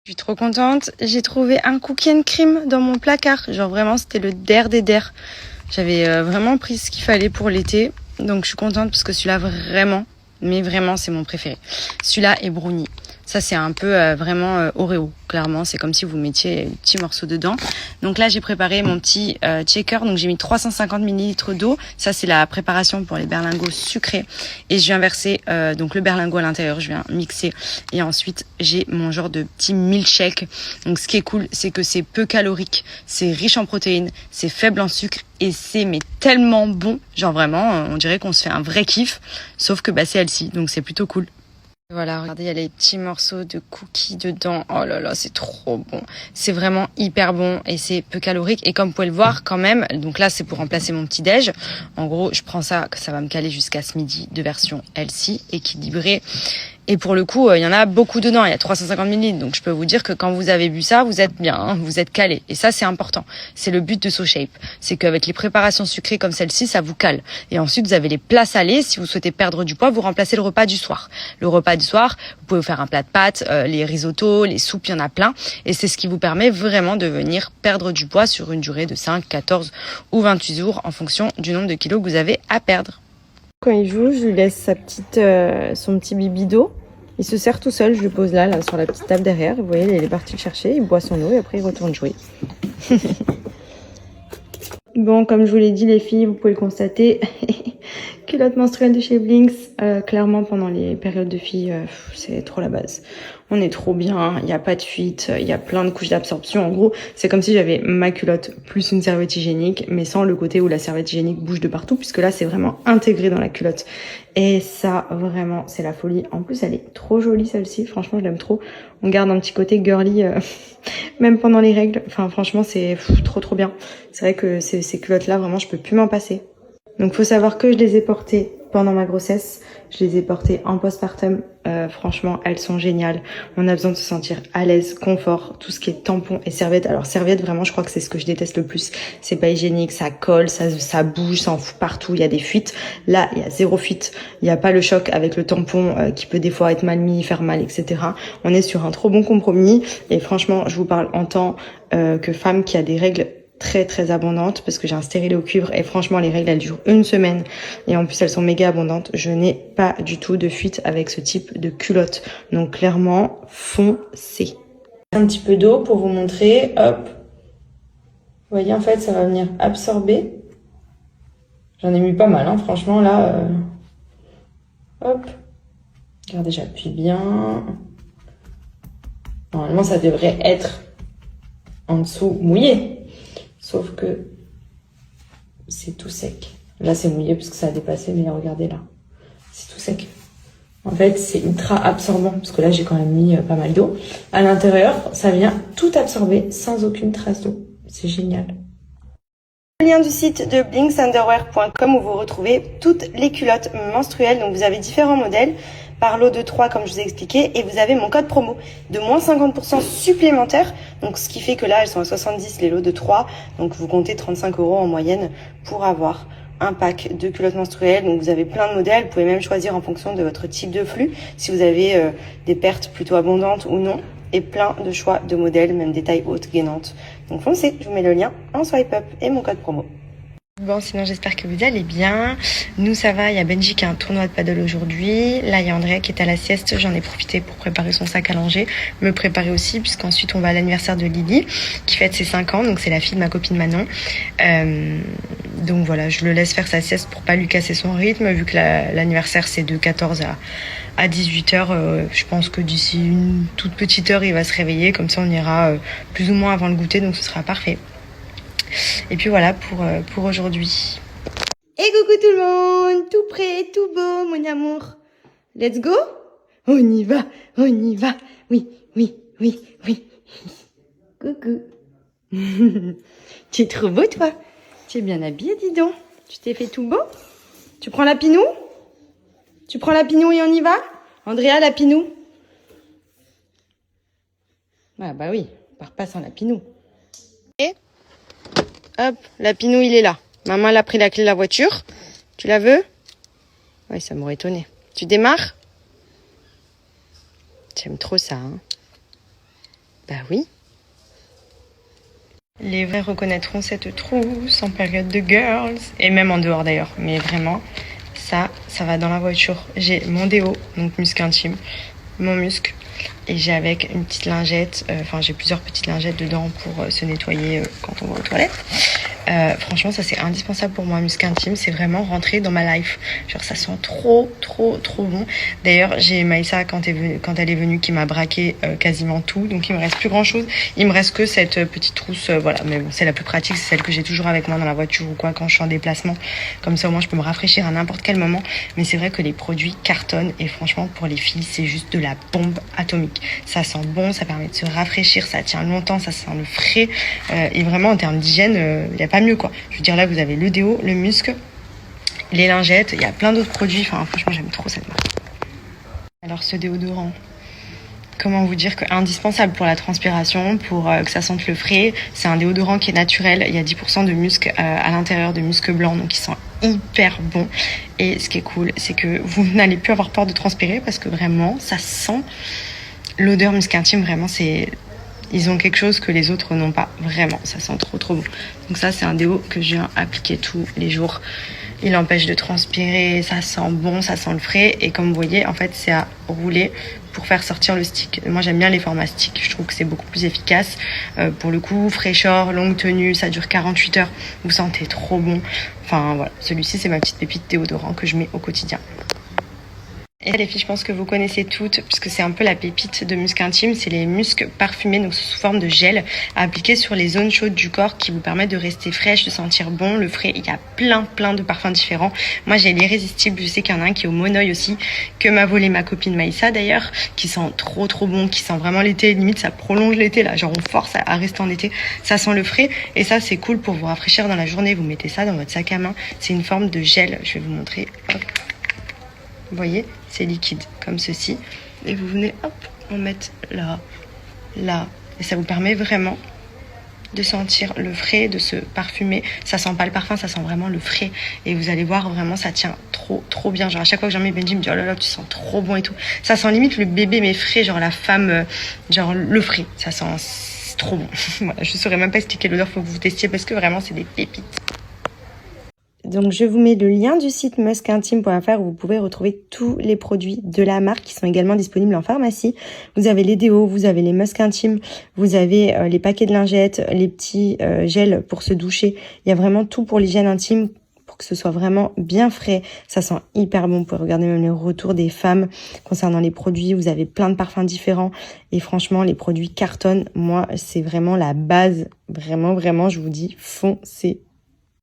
Je suis trop contente, j'ai trouvé un cookie and cream dans mon placard. Genre vraiment, c'était le der des der. J'avais vraiment pris ce qu'il fallait pour l'été. Donc je suis contente parce que celui-là vraiment, mais vraiment c'est mon préféré. Celui-là est brownie. Ça c'est un peu vraiment Oreo, clairement. C'est comme si vous mettiez un petit morceau dedans. Donc là j'ai préparé mon petit shaker. Donc j'ai mis 350 ml d'eau. Ça c'est la préparation pour les berlingots sucrés. Et je viens verser donc le berlingot à l'intérieur. Je viens mixer. Et ensuite j'ai mon genre de petit milkshake. Donc ce qui est cool, c'est que c'est peu calorique. C'est riche en protéines. C'est faible en sucre. Et c'est mais tellement bon. Genre vraiment, on dirait qu'on se fait un vrai kiff. Sauf que c'est healthy. Donc c'est plutôt cool. Voilà, regardez, il y a les petits morceaux de cookies dedans. Oh là là, c'est trop bon. C'est vraiment hyper bon et c'est peu calorique. Et comme vous pouvez le voir quand même, donc là, c'est pour remplacer mon petit déj. En gros, je prends ça, que ça va me caler jusqu'à ce midi de version healthy, équilibrée. Et pour le coup, il y en a beaucoup dedans. Il y a 350 ml. Donc, je peux vous dire que quand vous avez bu ça, vous êtes bien, hein, vous êtes calé. Et ça, c'est important. C'est le but de SoShape. C'est qu'avec les préparations sucrées comme celle-ci, ça vous cale. Et ensuite, vous avez les plats salés. Si vous souhaitez perdre du poids, vous remplacez le repas du soir. Le repas du soir, vous pouvez vous faire un plat de pâtes, les risottos, les soupes, il y en a plein. Et c'est ce qui vous permet vraiment de venir perdre du poids sur une durée de 5, 14 ou 28 jours en fonction du nombre de kilos que vous avez à perdre. Quand il joue, je lui laisse son petit bibi d'eau. Il se sert tout seul, je le pose là sur la petite table derrière. Vous voyez, il est parti le chercher, il boit son eau et après il retourne jouer. Bon, comme je vous l'ai dit les filles, vous pouvez le constater, culotte menstruelle de chez Blinks, clairement pendant les périodes de filles, c'est trop la base. On est trop bien, il n'y a pas de fuite, il y a plein de couches d'absorption. En gros, c'est comme si j'avais ma culotte plus une serviette hygiénique, mais sans le côté où la serviette hygiénique bouge de partout, puisque là, c'est vraiment intégré dans la culotte. Et ça, vraiment, c'est la folie. En plus, elle est trop jolie, celle-ci. Franchement, je l'aime trop. On garde un petit côté girly, même pendant les règles. Enfin, franchement, c'est trop bien. C'est vrai que ces culottes-là, vraiment, je peux plus m'en passer. Donc, faut savoir que je les ai portées pendant ma grossesse. Je les ai portées en postpartum. Franchement, elles sont géniales. On a besoin de se sentir à l'aise, confort, tout ce qui est tampon et serviette. Alors, serviette, vraiment, je crois que c'est ce que je déteste le plus. C'est pas hygiénique, ça colle, ça bouge, ça en fout partout. Il y a des fuites. Là, il y a zéro fuite. Il n'y a pas le choc avec le tampon qui peut des fois être mal mis, faire mal, etc. On est sur un trop bon compromis. Et franchement, je vous parle en tant que femme qui a des règles très abondantes parce que j'ai un stérilet au cuivre et franchement les règles elles durent une semaine et en plus elles sont méga abondantes. Je n'ai pas du tout de fuite avec ce type de culotte, donc clairement foncez. Un petit peu d'eau pour vous montrer, hop, vous voyez en fait ça va venir absorber. J'en ai mis pas mal hein, franchement là, hop, regardez j'appuie bien. Normalement ça devrait être en dessous mouillé. Sauf que c'est tout sec. Là, c'est mouillé parce que ça a dépassé, mais regardez là. C'est tout sec. En fait, c'est ultra absorbant parce que là, j'ai quand même mis pas mal d'eau. À l'intérieur, ça vient tout absorber sans aucune trace d'eau. C'est génial. Le lien du site de blinksunderwear.com où vous retrouvez toutes les culottes menstruelles. Donc, vous avez différents modèles par lot de 3 comme je vous ai expliqué et vous avez mon code promo de moins 50% supplémentaire, donc ce qui fait que là elles sont à 70 les lots de 3, donc vous comptez 35 € en moyenne pour avoir un pack de culottes menstruelles. Donc vous avez plein de modèles, vous pouvez même choisir en fonction de votre type de flux si vous avez des pertes plutôt abondantes ou non, et plein de choix de modèles, même des tailles hautes gainantes. Donc foncez, je vous mets le lien en swipe up et mon code promo. Bon, sinon j'espère que vous allez bien. Nous ça va, il y a Benji qui a un tournoi de paddle aujourd'hui. Là il y a Andrea qui est à la sieste, j'en ai profité pour préparer son sac à langer. Me préparer aussi puisqu'ensuite on va à l'anniversaire de Lily qui fête ses 5 ans, donc c'est la fille de ma copine Manon. Donc voilà, je le laisse faire sa sieste pour pas lui casser son rythme vu que l'anniversaire c'est de 14 à 18h. Je pense que d'ici une toute petite heure il va se réveiller, comme ça on ira plus ou moins avant le goûter, donc ce sera parfait. Et puis voilà pour aujourd'hui. Et coucou tout le monde, tout prêt, tout beau, mon amour. Let's go. On y va. Oui. Coucou. Tu es trop beau toi. Tu es bien habillé, dis donc. Tu t'es fait tout beau. Tu prends la pinou et on y va. Andrea, la pinou. Ah bah oui, on part pas sans la pinou. Et hop, la pinou, il est là. Maman, elle a pris la clé de la voiture. Tu la veux? Oui, ça m'aurait étonné. Tu démarres? J'aime trop ça, hein. Bah oui. Les vrais reconnaîtront cette trousse en période de girls, et même en dehors d'ailleurs, mais vraiment, ça va dans la voiture. J'ai mon déo, donc musc intime, mon musc, et j'ai avec une petite lingette, j'ai plusieurs petites lingettes dedans pour se nettoyer quand on va aux toilettes. Franchement, ça c'est indispensable pour moi, musc intime, c'est vraiment rentré dans ma life. Genre ça sent trop bon. D'ailleurs, j'ai Maïssa quand elle est venue qui m'a braqué quasiment tout, donc il me reste plus grand chose. Il me reste que cette petite trousse, voilà, mais bon, c'est la plus pratique, c'est celle que j'ai toujours avec moi dans la voiture ou quoi quand je suis en déplacement. Comme ça au moins je peux me rafraîchir à n'importe quel moment. Mais c'est vrai que les produits cartonnent et franchement pour les filles c'est juste de la bombe atomique. Ça sent bon, ça permet de se rafraîchir, ça tient longtemps, ça sent le frais et vraiment en termes d'hygiène, il y a pas mieux quoi. Je veux dire là vous avez le déo, le musc, les lingettes, il y a plein d'autres produits, enfin franchement j'aime trop cette marque. Alors ce déodorant, comment vous dire que indispensable pour la transpiration, pour que ça sente le frais. C'est un déodorant qui est naturel, il y a 10% de musc à l'intérieur, de musc blanc, donc il sent hyper bon. Et ce qui est cool, c'est que vous n'allez plus avoir peur de transpirer parce que vraiment ça sent l'odeur musc intime, vraiment ils ont quelque chose que les autres n'ont pas, vraiment, ça sent trop bon. Donc ça c'est un déo que je viens appliquer tous les jours. Il empêche de transpirer, ça sent bon, ça sent le frais. Et comme vous voyez, en fait, c'est à rouler pour faire sortir le stick. Moi, j'aime bien les formats stick. Je trouve que c'est beaucoup plus efficace. Pour le coup, fraîcheur, longue tenue, ça dure 48 heures. Vous sentez trop bon. Enfin, voilà. Celui-ci, c'est ma petite pépite déodorant que je mets au quotidien. Et les filles, je pense que vous connaissez toutes, puisque c'est un peu la pépite de musc intime, c'est les muscs parfumés, donc sous forme de gel, à appliquer sur les zones chaudes du corps qui vous permettent de rester fraîche, de sentir bon, le frais. Il y a plein de parfums différents. Moi, j'ai l'irrésistible, je sais qu'il y en a un qui est au Monoï aussi, que m'a volé ma copine Maïssa d'ailleurs, qui sent trop bon, qui sent vraiment l'été, limite ça prolonge l'été là, genre on force à rester en été. Ça sent le frais, et ça c'est cool pour vous rafraîchir dans la journée, vous mettez ça dans votre sac à main, c'est une forme de gel, je vais vous montrer, hop. Vous voyez, c'est liquide comme ceci. Et vous venez, hop, en mettre là. Et ça vous permet vraiment de sentir le frais, de se parfumer. Ça sent pas le parfum, ça sent vraiment le frais. Et vous allez voir, vraiment, ça tient trop bien. Genre à chaque fois que j'en mets, Benji me dit, oh là là, tu sens trop bon et tout. Ça sent limite le bébé mais frais, genre la femme, genre le frais. Ça sent trop bon. Voilà, je saurais même pas expliquer l'odeur, faut que vous testiez parce que vraiment, c'est des pépites. Donc je vous mets le lien du site muskintime.fr où vous pouvez retrouver tous les produits de la marque qui sont également disponibles en pharmacie. Vous avez les déos, vous avez les musc intimes, vous avez les paquets de lingettes, les petits gels pour se doucher. Il y a vraiment tout pour l'hygiène intime pour que ce soit vraiment bien frais. Ça sent hyper bon. Vous pouvez regarder même les retours des femmes concernant les produits. Vous avez plein de parfums différents et franchement les produits cartonnent. Moi c'est vraiment la base. Vraiment je vous dis foncez.